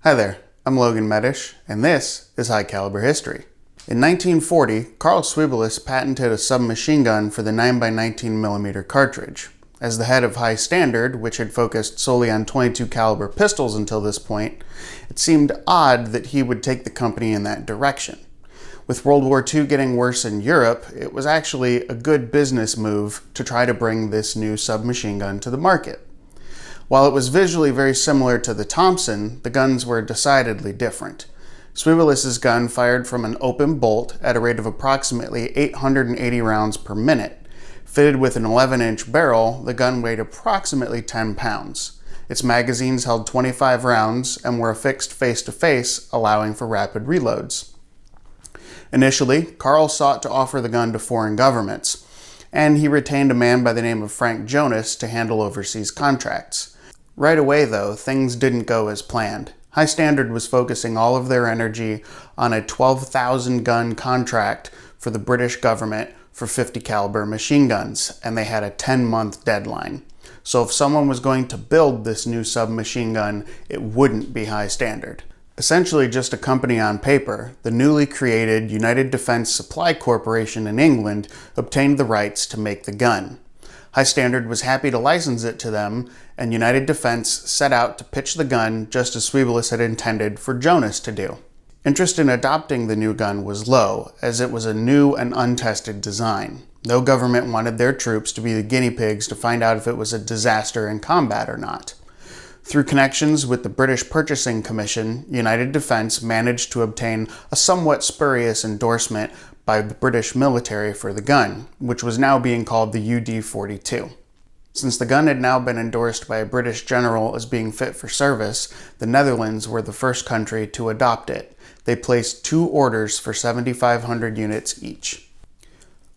Hi there, I'm Logan Medish, and this is High Caliber History. In 1940, Carl Swivelis patented a submachine gun for the 9x19mm cartridge. As the head of High Standard, which had focused solely on .22 caliber pistols until this point, it seemed odd that he would take the company in that direction. With World War II getting worse in Europe, it was actually a good business move to try to bring this new submachine gun to the market. While it was visually very similar to the Thompson, the guns were decidedly different. Swivelis's gun fired from an open bolt at a rate of approximately 880 rounds per minute. Fitted with an 11-inch barrel, the gun weighed approximately 10 pounds. Its magazines held 25 rounds and were affixed face-to-face, allowing for rapid reloads. Initially, Carl sought to offer the gun to foreign governments, and he retained a man by the name of Frank Jonas to handle overseas contracts. Right away, though, things didn't go as planned. High Standard was focusing all of their energy on a 12,000 gun contract for the British government for 50 caliber machine guns, and they had a 10-month deadline. So if someone was going to build this new submachine gun, it wouldn't be High Standard. Essentially just a company on paper, the newly created United Defence Supply Corporation in England obtained the rights to make the gun. High Standard was happy to license it to them, and United Defence set out to pitch the gun just as Swivelis had intended for Jonas to do. Interest in adopting the new gun was low, as it was a new and untested design. No government wanted their troops to be the guinea pigs to find out if it was a disaster in combat or not. Through connections with the British Purchasing Commission, United Defence managed to obtain a somewhat spurious endorsement by the British military for the gun, which was now being called the UD42. Since the gun had now been endorsed by a British general as being fit for service, the Netherlands were the first country to adopt it. They placed 2 orders for 7,500 units each.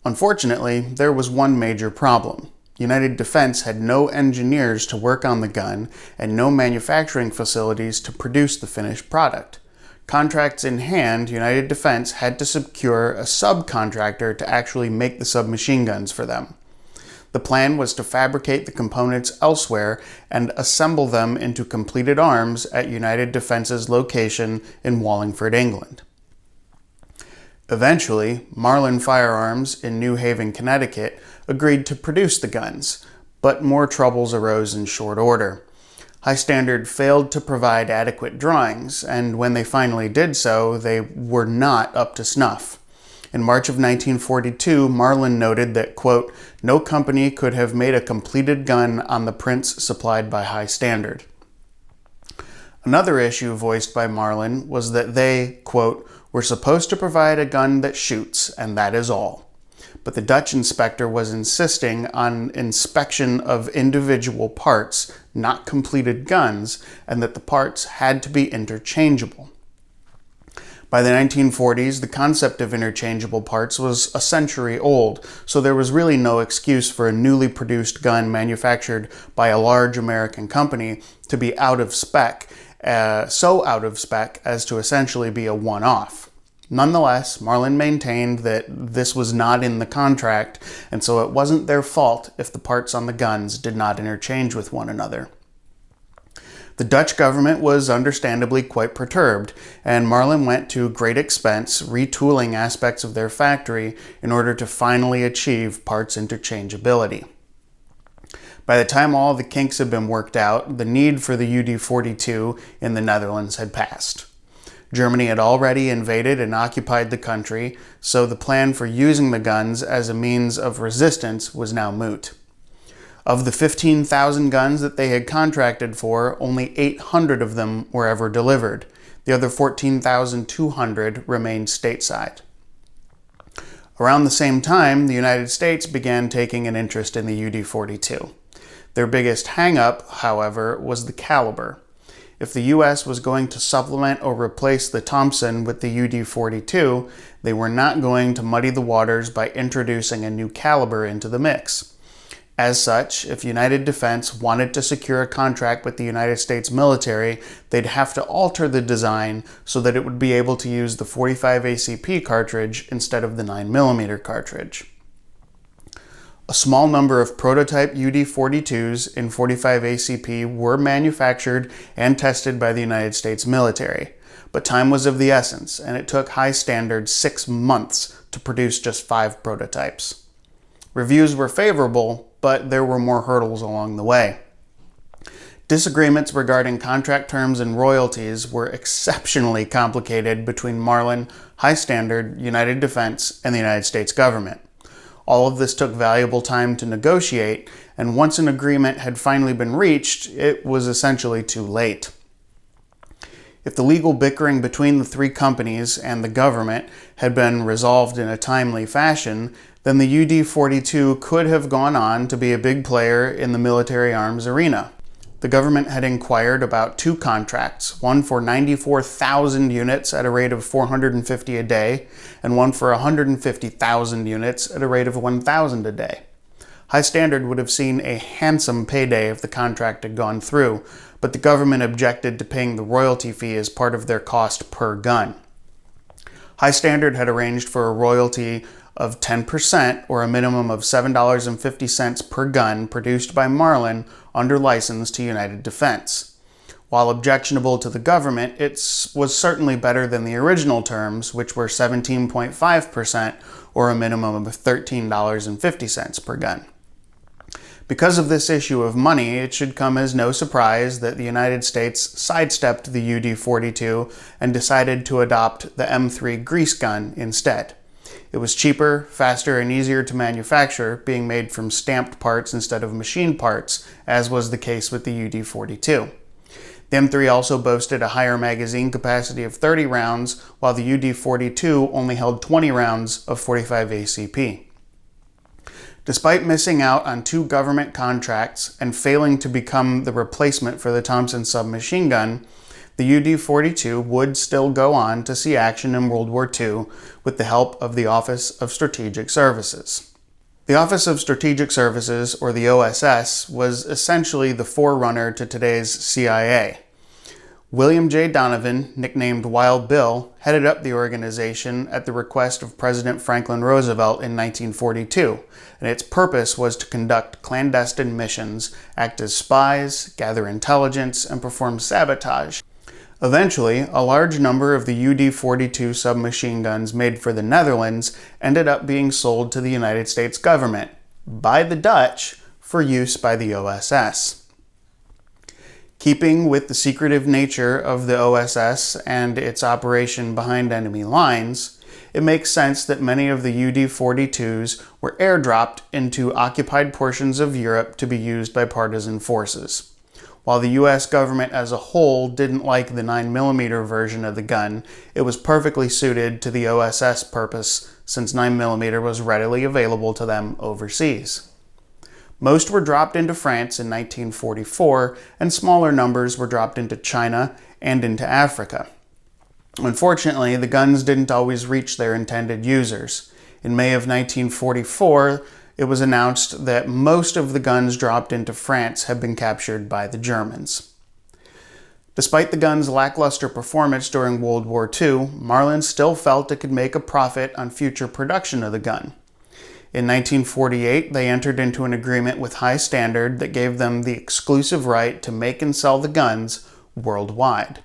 Unfortunately, there was one major problem. United Defence had no engineers to work on the gun and no manufacturing facilities to produce the finished product. Contracts in hand, United Defence had to secure a subcontractor to actually make the submachine guns for them. The plan was to fabricate the components elsewhere and assemble them into completed arms at United Defence's location in Wallingford, England. Eventually, Marlin Firearms in New Haven, Connecticut, agreed to produce the guns, but more troubles arose in short order. High Standard failed to provide adequate drawings, and when they finally did so, they were not up to snuff. In March of 1942, Marlin noted that, quote, "No company could have made a completed gun on the prints supplied by High Standard." Another issue voiced by Marlin was that they, quote, "were supposed to provide a gun that shoots, and that is all." But the Dutch inspector was insisting on inspection of individual parts, not completed guns, and that the parts had to be interchangeable. By the 1940s, the concept of interchangeable parts was a century old, so there was really no excuse for a newly produced gun manufactured by a large American company to be out of spec, so out of spec as to essentially be a one-off. Nonetheless, Marlin maintained that this was not in the contract, and so it wasn't their fault if the parts on the guns did not interchange with one another. The Dutch government was understandably quite perturbed, and Marlin went to great expense retooling aspects of their factory in order to finally achieve parts interchangeability. By the time all the kinks had been worked out, the need for the UD42 in the Netherlands had passed. Germany had already invaded and occupied the country, so the plan for using the guns as a means of resistance was now moot. Of the 15,000 guns that they had contracted for, only 800 of them were ever delivered. The other 14,200 remained stateside. Around the same time, the United States began taking an interest in the UD42. Their biggest hang-up, however, was the caliber. If the U.S. was going to supplement or replace the Thompson with the UD42, they were not going to muddy the waters by introducing a new caliber into the mix. As such, if United Defense wanted to secure a contract with the United States military, they'd have to alter the design so that it would be able to use the 45 ACP cartridge instead of the 9mm cartridge. A small number of prototype UD42s in 45 ACP were manufactured and tested by the United States military, but time was of the essence, and it took High Standard 6 months to produce just 5 prototypes. Reviews were favorable, but there were more hurdles along the way. Disagreements regarding contract terms and royalties were exceptionally complicated between Marlin, High Standard, United Defense, and the United States government. All of this took valuable time to negotiate, and once an agreement had finally been reached, it was essentially too late. If the legal bickering between the 3 companies and the government had been resolved in a timely fashion, then the UD42 could have gone on to be a big player in the military arms arena. The government had inquired about 2 contracts, one for 94,000 units at a rate of 450 a day, and one for 150,000 units at a rate of 1,000 a day. High Standard would have seen a handsome payday if the contract had gone through, but the government objected to paying the royalty fee as part of their cost per gun. High Standard had arranged for a royalty of 10%, or a minimum of $7.50 per gun produced by Marlin under license to United Defense. While objectionable to the government, it was certainly better than the original terms, which were 17.5%, or a minimum of $13.50 per gun. Because of this issue of money, it should come as no surprise that the United States sidestepped the UD42 and decided to adopt the M3 grease gun instead. It was cheaper, faster, and easier to manufacture, being made from stamped parts instead of machine parts, as was the case with the UD42. The M3 also boasted a higher magazine capacity of 30 rounds, while the UD42 only held 20 rounds of 45 ACP. Despite missing out on 2 government contracts and failing to become the replacement for the Thompson submachine gun, the UD42 would still go on to see action in World War II with the help of the Office of Strategic Services. The Office of Strategic Services, or the OSS, was essentially the forerunner to today's CIA. William J. Donovan, nicknamed Wild Bill, headed up the organization at the request of President Franklin Roosevelt in 1942, and its purpose was to conduct clandestine missions, act as spies, gather intelligence, and perform sabotage. Eventually, a large number of the UD42 submachine guns made for the Netherlands ended up being sold to the United States government, by the Dutch, for use by the OSS. Keeping with the secretive nature of the OSS and its operation behind enemy lines, it makes sense that many of the UD42s were airdropped into occupied portions of Europe to be used by partisan forces. While the US government as a whole didn't like the 9mm version of the gun, it was perfectly suited to the OSS purpose since 9mm was readily available to them overseas. Most were dropped into France in 1944, and smaller numbers were dropped into China and into Africa. Unfortunately, the guns didn't always reach their intended users. In May of 1944, it was announced that most of the guns dropped into France had been captured by the Germans. Despite the gun's lackluster performance during World War II, Marlin still felt it could make a profit on future production of the gun. In 1948, they entered into an agreement with High Standard that gave them the exclusive right to make and sell the guns worldwide.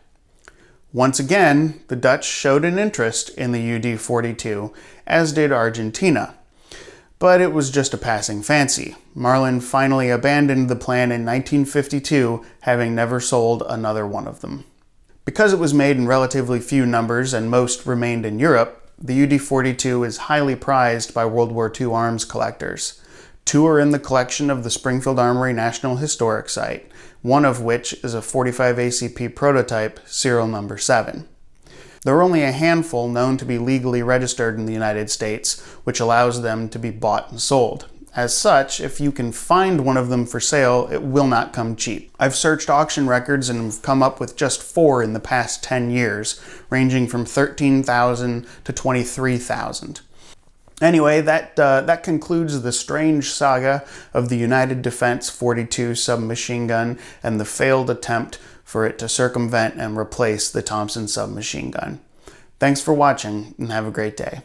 Once again, the Dutch showed an interest in the UD42, as did Argentina. But it was just a passing fancy. Marlin finally abandoned the plan in 1952, having never sold another one of them. Because it was made in relatively few numbers and most remained in Europe, the UD42 is highly prized by World War II arms collectors. 2 are in the collection of the Springfield Armory National Historic Site, one of which is a 45 ACP prototype, serial number 7. There are only a handful known to be legally registered in the United States, which allows them to be bought and sold. As such, if you can find one of them for sale, it will not come cheap. I've searched auction records and have come up with just 4 in the past 10 years, ranging from $13,000 to $23,000. Anyway, that concludes the strange saga of the United Defense 42 submachine gun and the failed attempt for it to circumvent and replace the Thompson submachine gun. Thanks for watching and have a great day.